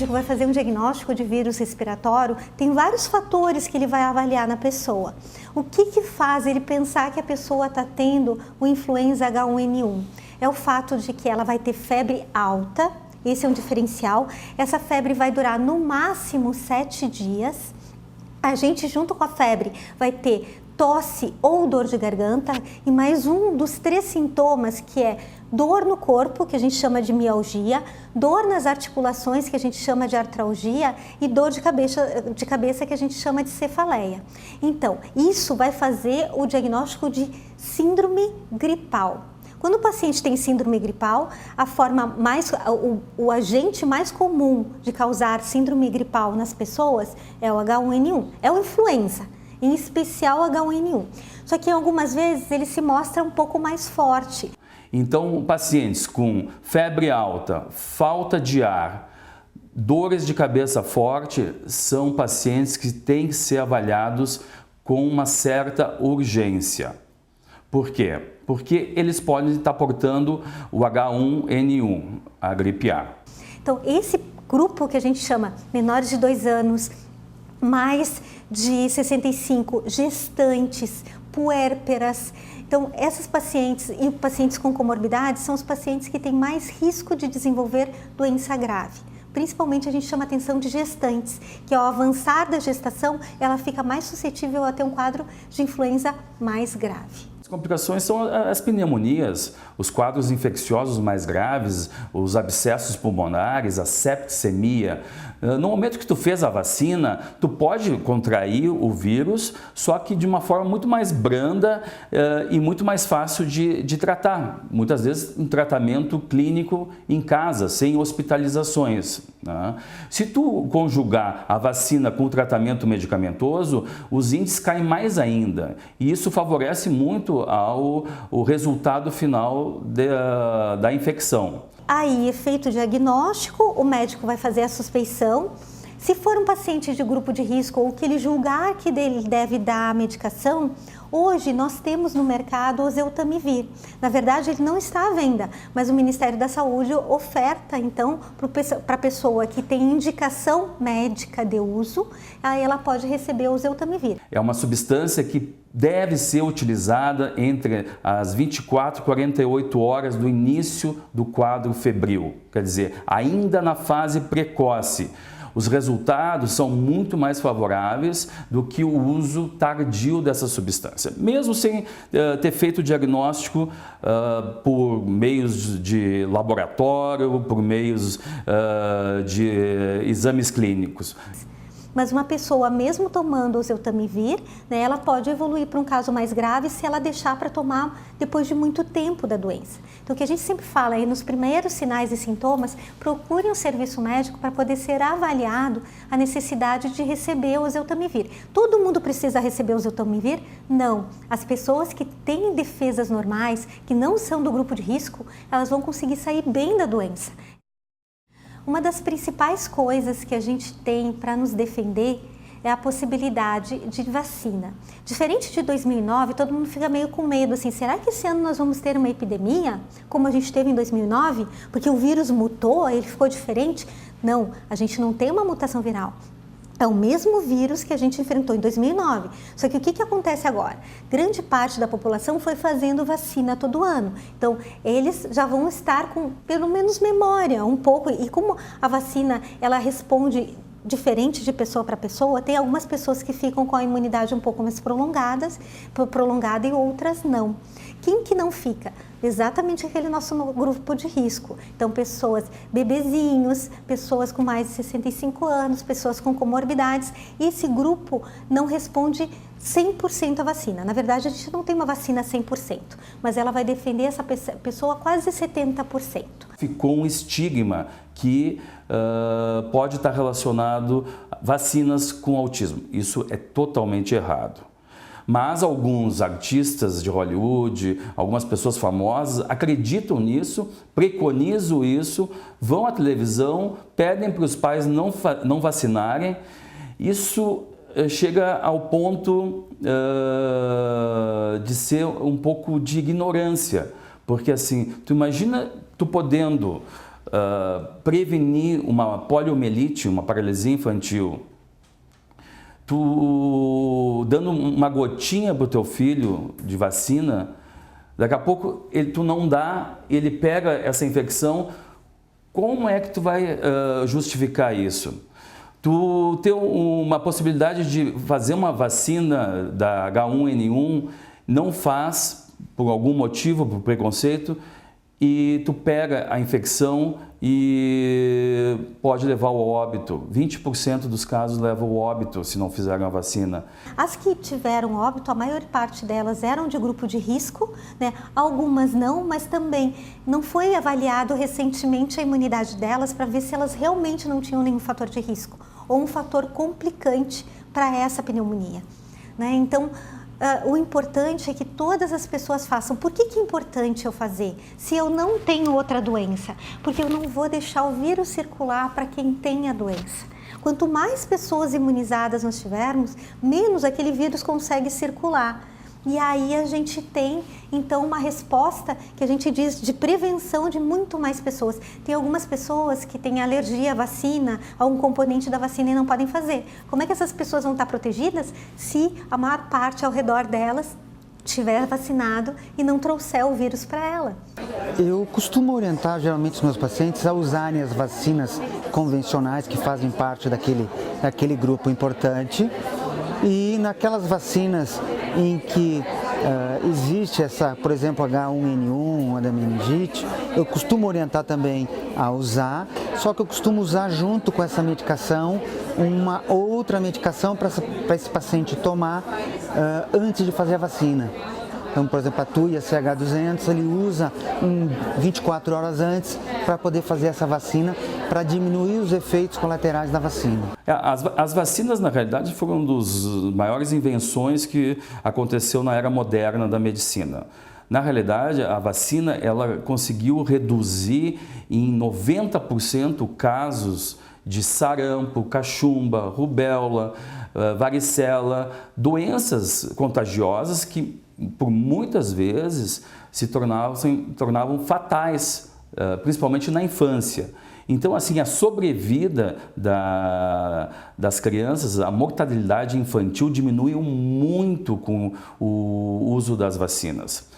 médico vai fazer um diagnóstico de vírus respiratório, tem vários fatores que ele vai avaliar na pessoa. O que faz ele pensar que a pessoa está tendo o influenza H1N1? É o fato de que ela vai ter febre alta, esse é um diferencial. Essa febre vai durar no máximo 7 dias. A gente, junto com a febre, vai ter tosse ou dor de garganta e mais um dos 3 sintomas, que é dor no corpo, que a gente chama de mialgia, dor nas articulações, que a gente chama de artralgia, e dor de cabeça, que a gente chama de cefaleia. Então, isso vai fazer o diagnóstico de síndrome gripal. Quando o paciente tem síndrome gripal, o agente mais comum de causar síndrome gripal nas pessoas é o H1N1, é o influenza, em especial o H1N1. Só que algumas vezes ele se mostra um pouco mais forte. Então, pacientes com febre alta, falta de ar, dores de cabeça forte, são pacientes que têm que ser avaliados com uma certa urgência. Por quê? Porque eles podem estar portando o H1N1, a gripe A. Então, esse grupo que a gente chama menores de 2 anos, mais de 65, gestantes, puérperas. Então, essas pacientes e pacientes com comorbidades são os pacientes que têm mais risco de desenvolver doença grave. Principalmente a gente chama atenção de gestantes, que ao avançar da gestação, ela fica mais suscetível a ter um quadro de influenza mais grave. As complicações são as pneumonias, os quadros infecciosos mais graves, os abscessos pulmonares, a septicemia. No momento que tu fez a vacina, tu pode contrair o vírus, só que de uma forma muito mais branda e muito mais fácil de tratar. Muitas vezes um tratamento clínico em casa, sem hospitalizações, né? Se tu conjugar a vacina com o tratamento medicamentoso, os índices caem mais ainda. E isso favorece muito o resultado final da infecção. Aí, feito o diagnóstico, o médico vai fazer a suspeição. Se for um paciente de grupo de risco ou que ele julgar que ele deve dar a medicação, hoje nós temos no mercado o Oseltamivir. Na verdade, ele não está à venda, mas o Ministério da Saúde oferta, então, para a pessoa que tem indicação médica de uso, aí ela pode receber o Oseltamivir. É uma substância que deve ser utilizada entre as 24 e 48 horas do início do quadro febril, quer dizer, ainda na fase precoce. Os resultados são muito mais favoráveis do que o uso tardio dessa substância, mesmo sem ter feito o diagnóstico por meios de laboratório, por meios de exames clínicos. Mas uma pessoa, mesmo tomando o Oseltamivir, né, ela pode evoluir para um caso mais grave se ela deixar para tomar depois de muito tempo da doença. Então, o que a gente sempre fala aí, nos primeiros sinais e sintomas, procure um serviço médico para poder ser avaliado a necessidade de receber o Oseltamivir. Todo mundo precisa receber o Oseltamivir? Não. As pessoas que têm defesas normais, que não são do grupo de risco, elas vão conseguir sair bem da doença. Uma das principais coisas que a gente tem para nos defender é a possibilidade de vacina. Diferente de 2009, todo mundo fica meio com medo, assim, será que esse ano nós vamos ter uma epidemia, como a gente teve em 2009? Porque o vírus mutou, ele ficou diferente? Não, a gente não tem uma mutação viral. É o mesmo vírus que a gente enfrentou em 2009. Só que o que acontece agora? Grande parte da população foi fazendo vacina todo ano. Então, eles já vão estar com, pelo menos, memória um pouco. E como a vacina, ela responde diferente de pessoa para pessoa, tem algumas pessoas que ficam com a imunidade um pouco mais prolongada e outras não. Quem que não fica? Exatamente aquele nosso grupo de risco. Então, pessoas, bebezinhos, pessoas com mais de 65 anos, pessoas com comorbidades. E esse grupo não responde 100% à vacina. Na verdade, a gente não tem uma vacina 100%, mas ela vai defender essa pessoa quase 70%. Ficou um estigma que pode estar relacionado a vacinas com autismo. Isso é totalmente errado. Mas alguns artistas de Hollywood, algumas pessoas famosas acreditam nisso, preconizam isso, vão à televisão, pedem para os pais não vacinarem. Isso chega ao ponto de ser um pouco de ignorância, porque assim, tu imagina tu podendo prevenir uma poliomielite, uma paralisia infantil, tu dando uma gotinha para o teu filho de vacina, daqui a pouco tu não dá, ele pega essa infecção, como é que tu vai justificar isso? Tu tem uma possibilidade de fazer uma vacina da H1N1, não faz por algum motivo, por preconceito, e tu pega a infecção e pode levar ao óbito. 20% dos casos levam ao óbito se não fizerem a vacina. As que tiveram óbito, a maior parte delas eram de grupo de risco, né? Algumas não, mas também não foi avaliado recentemente a imunidade delas para ver se elas realmente não tinham nenhum fator de risco ou um fator complicante para essa pneumonia, né? Então, o importante é que todas as pessoas façam. Por que é importante eu fazer? Se eu não tenho outra doença? Porque eu não vou deixar o vírus circular para quem tem a doença. Quanto mais pessoas imunizadas nós tivermos, menos aquele vírus consegue circular. E aí a gente tem, então, uma resposta que a gente diz de prevenção de muito mais pessoas. Tem algumas pessoas que têm alergia à vacina, a um componente da vacina e não podem fazer. Como é que essas pessoas vão estar protegidas se a maior parte ao redor delas estiver vacinado e não trouxer o vírus para ela? Eu costumo orientar geralmente os meus pacientes a usarem as vacinas convencionais que fazem parte daquele grupo importante. E naquelas vacinas em que existe essa, por exemplo, H1N1, a da meningite, eu costumo orientar também a usar, só que eu costumo usar junto com essa medicação uma outra medicação para esse paciente tomar antes de fazer a vacina. Então, por exemplo, a TUI, a CH200, ele usa 24 horas antes para poder fazer essa vacina, para diminuir os efeitos colaterais da vacina. As vacinas, na realidade, foram uma das maiores invenções que aconteceu na era moderna da medicina. Na realidade, a vacina ela conseguiu reduzir em 90% casos de sarampo, cachumba, rubéola, varicela, doenças contagiosas que por muitas vezes se tornavam fatais, principalmente na infância. Então, assim, a sobrevida das crianças, a mortalidade infantil diminuiu muito com o uso das vacinas.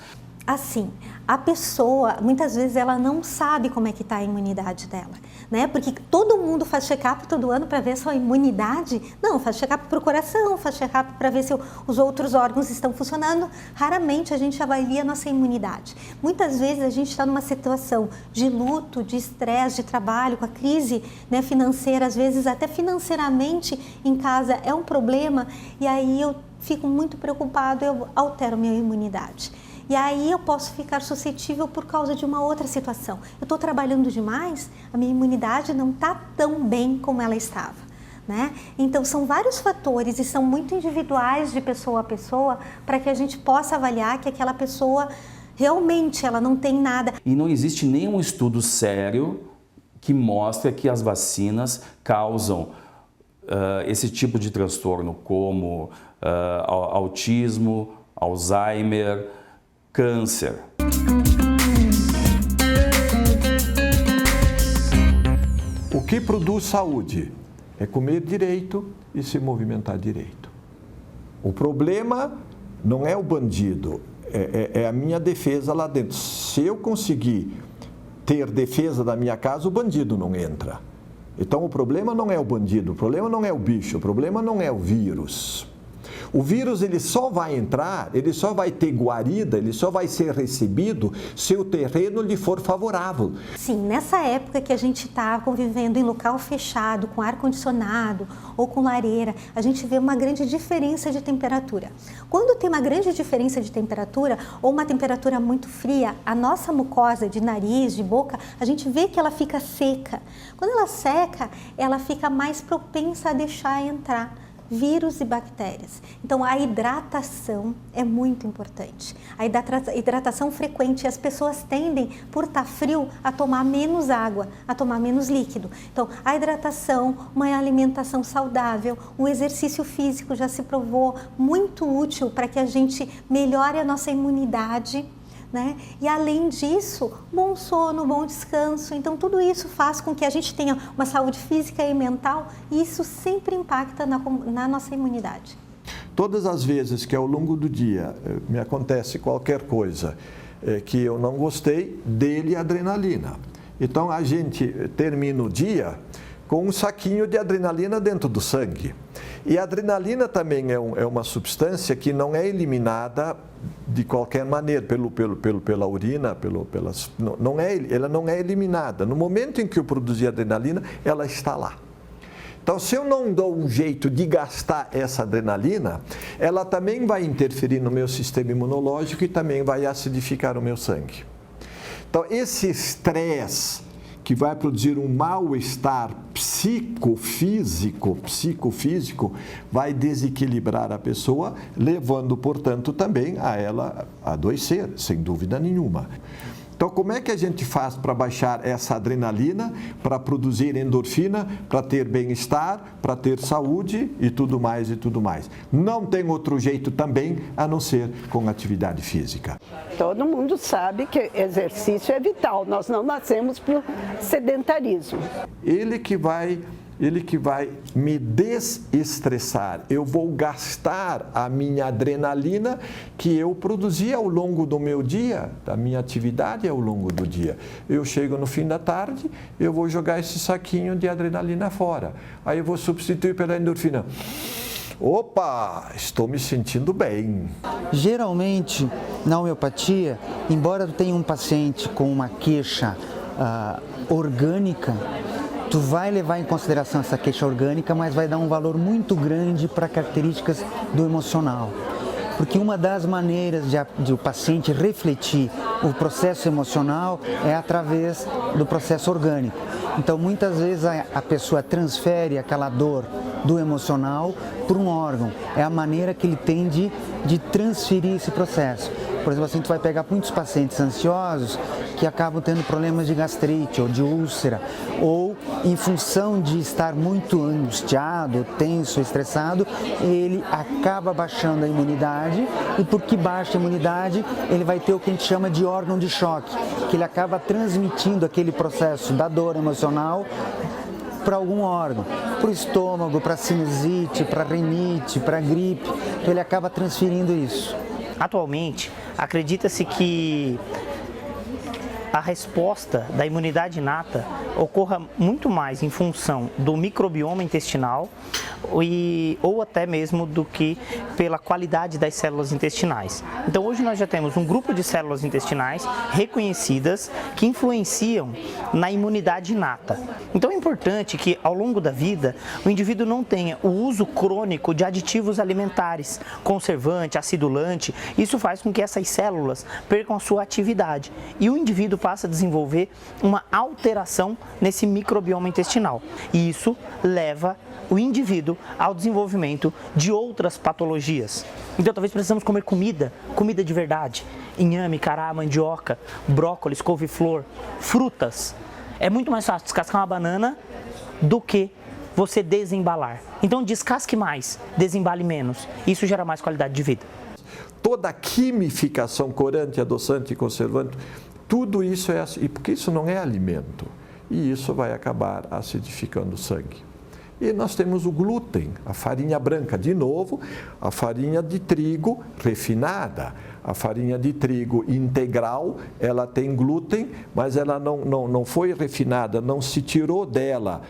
Assim, a pessoa, muitas vezes, ela não sabe como é que está a imunidade dela, né? Porque todo mundo faz check-up todo ano para ver a sua imunidade. Não, faz check-up para o coração, faz check-up para ver se os outros órgãos estão funcionando. Raramente a gente avalia a nossa imunidade. Muitas vezes a gente está numa situação de luto, de estresse, de trabalho, com a crise, né, financeira, às vezes até financeiramente em casa é um problema, e aí eu fico muito preocupado, eu altero minha imunidade. E aí eu posso ficar suscetível por causa de uma outra situação. Eu estou trabalhando demais, a minha imunidade não está tão bem como ela estava, né? Então são vários fatores e são muito individuais de pessoa a pessoa para que a gente possa avaliar que aquela pessoa realmente ela não tem nada. E não existe nenhum estudo sério que mostre que as vacinas causam esse tipo de transtorno como autismo, Alzheimer, câncer. O que produz saúde é comer direito e se movimentar direito. O problema não é o bandido, é a minha defesa lá dentro. Se eu conseguir ter defesa da minha casa, o bandido não entra. Então o problema não é o bandido, o problema não é o bicho, o problema não é o vírus. O vírus ele só vai entrar, ele só vai ter guarida, ele só vai ser recebido se o terreno lhe for favorável. Sim, nessa época que a gente está convivendo em local fechado, com ar-condicionado ou com lareira, a gente vê uma grande diferença de temperatura. Quando tem uma grande diferença de temperatura ou uma temperatura muito fria, a nossa mucosa de nariz, de boca, a gente vê que ela fica seca. Quando ela seca, ela fica mais propensa a deixar entrar vírus e bactérias. Então, a hidratação é muito importante. A hidratação frequente, as pessoas tendem, por estar frio, a tomar menos água, a tomar menos líquido. Então, a hidratação, uma alimentação saudável, o exercício físico já se provou muito útil para que a gente melhore a nossa imunidade, né? E além disso, bom sono, bom descanso. Então tudo isso faz com que a gente tenha uma saúde física e mental e isso sempre impacta na nossa imunidade. Todas as vezes que ao longo do dia me acontece qualquer coisa que eu não gostei, dele adrenalina. Então a gente termina o dia com um saquinho de adrenalina dentro do sangue. E a adrenalina também é uma substância que não é eliminada de qualquer maneira, pela urina, ela não é eliminada. No momento em que eu produzi adrenalina, ela está lá. Então, se eu não dou um jeito de gastar essa adrenalina, ela também vai interferir no meu sistema imunológico e também vai acidificar o meu sangue. Então, esse estresse que vai produzir um mal-estar psicofísico, vai desequilibrar a pessoa, levando, portanto, também a ela adoecer, sem dúvida nenhuma. Então, como é que a gente faz para baixar essa adrenalina, para produzir endorfina, para ter bem-estar, para ter saúde e tudo mais e tudo mais? Não tem outro jeito também a não ser com atividade física. Todo mundo sabe que exercício é vital, nós não nascemos para o sedentarismo. Ele que vai me desestressar. Eu vou gastar a minha adrenalina que eu produzi ao longo do meu dia, da minha atividade ao longo do dia. Eu chego no fim da tarde, eu vou jogar esse saquinho de adrenalina fora. Aí eu vou substituir pela endorfina. Opa, estou me sentindo bem. Geralmente, na homeopatia, embora tu tenha um paciente com uma queixa orgânica, tu vai levar em consideração essa queixa orgânica, mas vai dar um valor muito grande para características do emocional. Porque uma das maneiras de o paciente refletir o processo emocional é através do processo orgânico. Então, muitas vezes a pessoa transfere aquela dor do emocional para um órgão. É a maneira que ele tem de transferir esse processo. Por exemplo, assim, tu vai pegar muitos pacientes ansiosos que acabam tendo problemas de gastrite ou de úlcera, ou em função de estar muito angustiado, tenso, estressado, ele acaba baixando a imunidade e porque baixa a imunidade, ele vai ter o que a gente chama de órgão de choque, que ele acaba transmitindo aquele processo da dor emocional para algum órgão, para o estômago, para a sinusite, para a rinite, para a gripe, então ele acaba transferindo isso. Atualmente, acredita-se que a resposta da imunidade inata ocorra muito mais em função do microbioma intestinal ou até mesmo do que pela qualidade das células intestinais. Então hoje nós já temos um grupo de células intestinais reconhecidas que influenciam na imunidade inata. Então é importante que ao longo da vida o indivíduo não tenha o uso crônico de aditivos alimentares, conservante, acidulante. Isso faz com que essas células percam a sua atividade e o indivíduo passa a desenvolver uma alteração nesse microbioma intestinal. E isso leva o indivíduo ao desenvolvimento de outras patologias. Então talvez precisamos comer comida de verdade, inhame, cará, mandioca, brócolis, couve-flor, frutas. É muito mais fácil descascar uma banana do que você desembalar. Então descasque mais, desembale menos. Isso gera mais qualidade de vida. Toda a quimificação, corante, adoçante e conservante, tudo isso é assim, porque isso não é alimento. E isso vai acabar acidificando o sangue. E nós temos o glúten, a farinha branca, de novo, a farinha de trigo refinada. A farinha de trigo integral, ela tem glúten, mas ela não foi refinada, não se tirou dela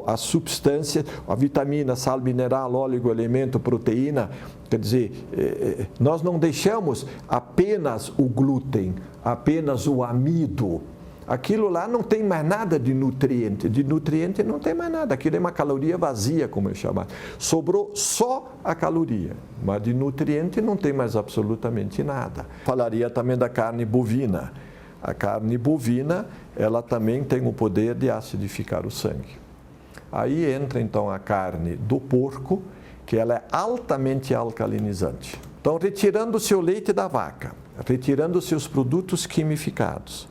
a substância, a vitamina, sal mineral, óleo, elemento, proteína. Quer dizer, nós não deixamos apenas o glúten, apenas o amido. Aquilo lá não tem mais nada de nutriente não tem mais nada, aquilo é uma caloria vazia, como eu chamo. Sobrou só a caloria, mas de nutriente não tem mais absolutamente nada. Falaria também da carne bovina. A carne bovina, ela também tem o poder de acidificar o sangue. Aí entra então a carne do porco, que ela é altamente alcalinizante. Então, retirando o seu leite da vaca, retirando os seus produtos quimificados,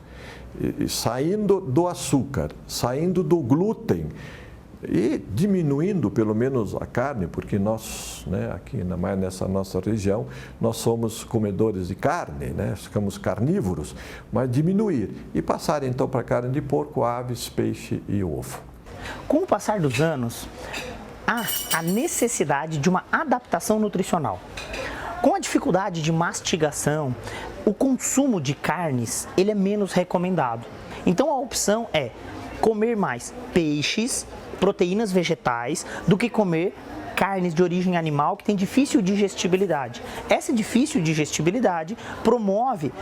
saindo do açúcar, saindo do glúten, E diminuindo pelo menos a carne, porque nós, né, aqui mais nessa nossa região, nós somos comedores de carne, né, ficamos carnívoros, mas diminuir e passar então para carne de porco, aves, peixe e ovo. Com o passar dos anos, há a necessidade de uma adaptação nutricional. Com a dificuldade de mastigação, o consumo de carnes ele é menos recomendado. Então a opção é comer mais peixes, proteínas vegetais, do que comer carnes de origem animal que tem difícil digestibilidade. Essa difícil digestibilidade promove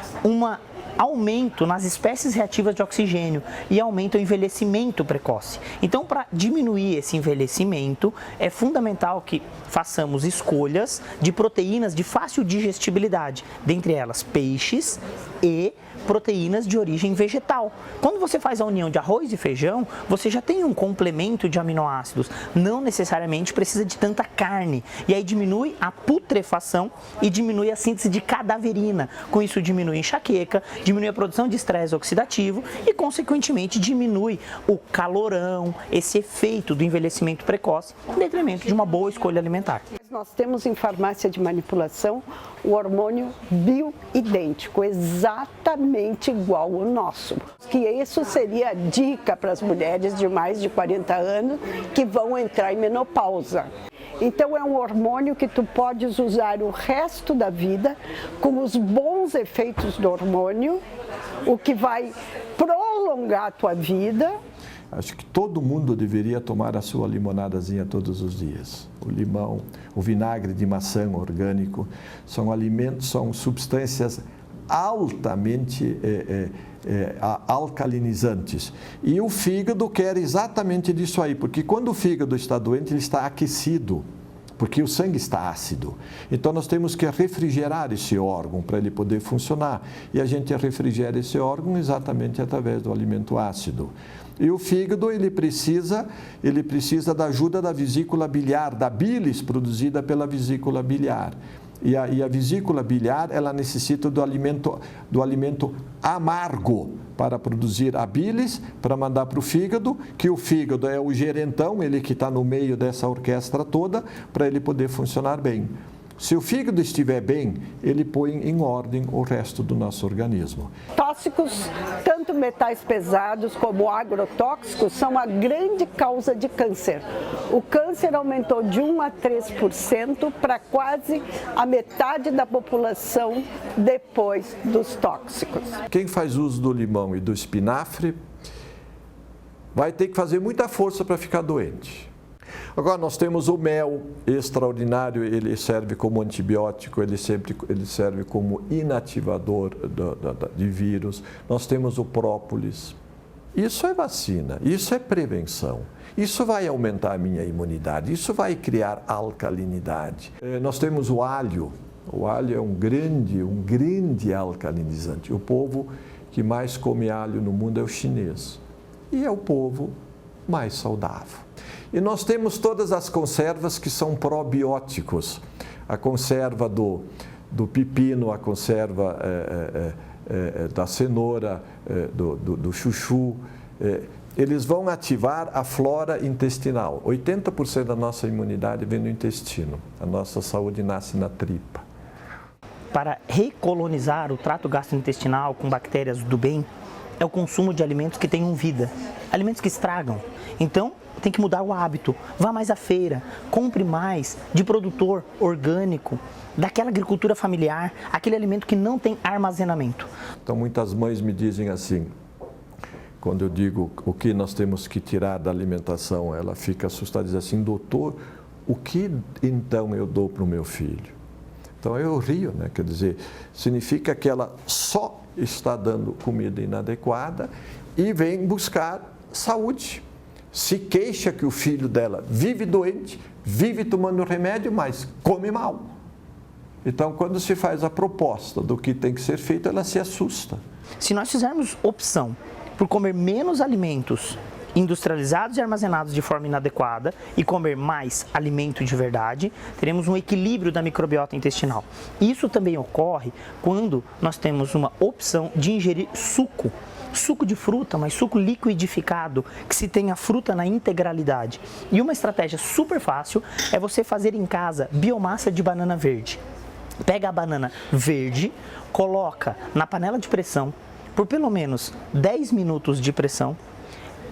aumento nas espécies reativas de oxigênio e aumenta o envelhecimento precoce. Então, para diminuir esse envelhecimento, é fundamental que façamos escolhas de proteínas de fácil digestibilidade, dentre elas peixes e proteínas de origem vegetal. Quando você faz a união de arroz e feijão, você já tem um complemento de aminoácidos, não necessariamente precisa de tanta carne, e aí diminui a putrefação e diminui a síntese de cadaverina. Com isso diminui a enxaqueca, diminui a produção de estresse oxidativo e consequentemente diminui o calorão, esse efeito do envelhecimento precoce, em detrimento de uma boa escolha alimentar. Nós temos em farmácia de manipulação o hormônio bioidêntico, exatamente igual ao nosso. Que isso seria a dica para as mulheres de mais de 40 anos que vão entrar em menopausa. Então é um hormônio que tu podes usar o resto da vida com os bons efeitos do hormônio, o que vai prolongar a tua vida. Acho que todo mundo deveria tomar a sua limonadazinha todos os dias. O limão, o vinagre de maçã orgânico, são alimentos, são substâncias altamente alcalinizantes. E o fígado quer exatamente disso aí, porque quando o fígado está doente, ele está aquecido, porque o sangue está ácido. Então nós temos que refrigerar esse órgão para ele poder funcionar. E a gente refrigera esse órgão exatamente através do alimento ácido. E o fígado, ele precisa da ajuda da vesícula biliar, da bilis produzida pela vesícula biliar. E a vesícula biliar, ela necessita do alimento amargo para produzir a bilis, para mandar para o fígado, que o fígado é o gerentão, ele que está no meio dessa orquestra toda, para ele poder funcionar bem. Se o fígado estiver bem, ele põe em ordem o resto do nosso organismo. Tóxicos, tanto metais pesados como agrotóxicos, são a grande causa de câncer. O câncer aumentou de 1 a 3% para quase a metade da população depois dos tóxicos. Quem faz uso do limão e do espinafre vai ter que fazer muita força para ficar doente. Agora nós temos o mel extraordinário, ele serve como antibiótico, ele serve como inativador de vírus. Nós temos o própolis. Isso é vacina, isso é prevenção. Isso vai aumentar a minha imunidade, isso vai criar alcalinidade. Nós temos o alho. O alho é um grande alcalinizante. O povo que mais come alho no mundo é o chinês. E é o povo mais saudável. E nós temos todas as conservas que são probióticos. A conserva do pepino, a conserva da cenoura, do chuchu. Eles vão ativar a flora intestinal. 80% da nossa imunidade vem do intestino. A nossa saúde nasce na tripa. Para recolonizar o trato gastrointestinal com bactérias do bem, é o consumo de alimentos que tenham vida, alimentos que estragam. Então, tem que mudar o hábito, vá mais à feira, compre mais de produtor orgânico, daquela agricultura familiar, aquele alimento que não tem armazenamento. Então muitas mães me dizem assim, quando eu digo o que nós temos que tirar da alimentação, ela fica assustada e diz assim, doutor, o que então eu dou para o meu filho? Então eu rio, né? Quer dizer, significa que ela só está dando comida inadequada e vem buscar saúde. Se queixa que o filho dela vive doente, vive tomando remédio, mas come mal. Então, quando se faz a proposta do que tem que ser feito, ela se assusta. Se nós fizermos opção por comer menos alimentos industrializados e armazenados de forma inadequada e comer mais alimento de verdade, teremos um equilíbrio da microbiota intestinal. Isso também ocorre quando nós temos uma opção de ingerir suco. suco de fruta, mas suco liquidificado, que se tenha fruta na integralidade. E uma estratégia super fácil é você fazer em casa biomassa de banana verde. Pega a banana verde, coloca na panela de pressão por pelo menos 10 minutos de pressão,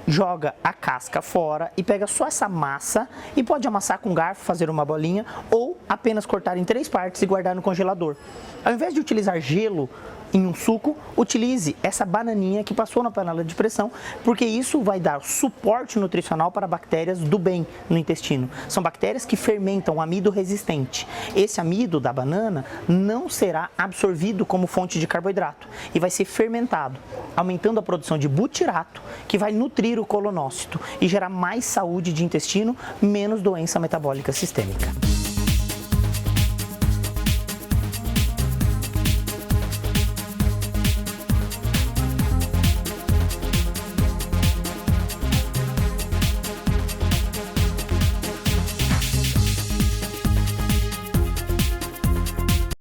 joga a casca fora e pega só essa massa e pode amassar com garfo, fazer uma bolinha ou apenas cortar em 3 partes e guardar no congelador. Ao invés de utilizar gelo em um suco, utilize essa bananinha que passou na panela de pressão, porque isso vai dar suporte nutricional para bactérias do bem no intestino. São bactérias que fermentam amido resistente. Esse amido da banana não será absorvido como fonte de carboidrato e vai ser fermentado, aumentando a produção de butirato, que vai nutrir o colonócito e gerar mais saúde de intestino, menos doença metabólica sistêmica.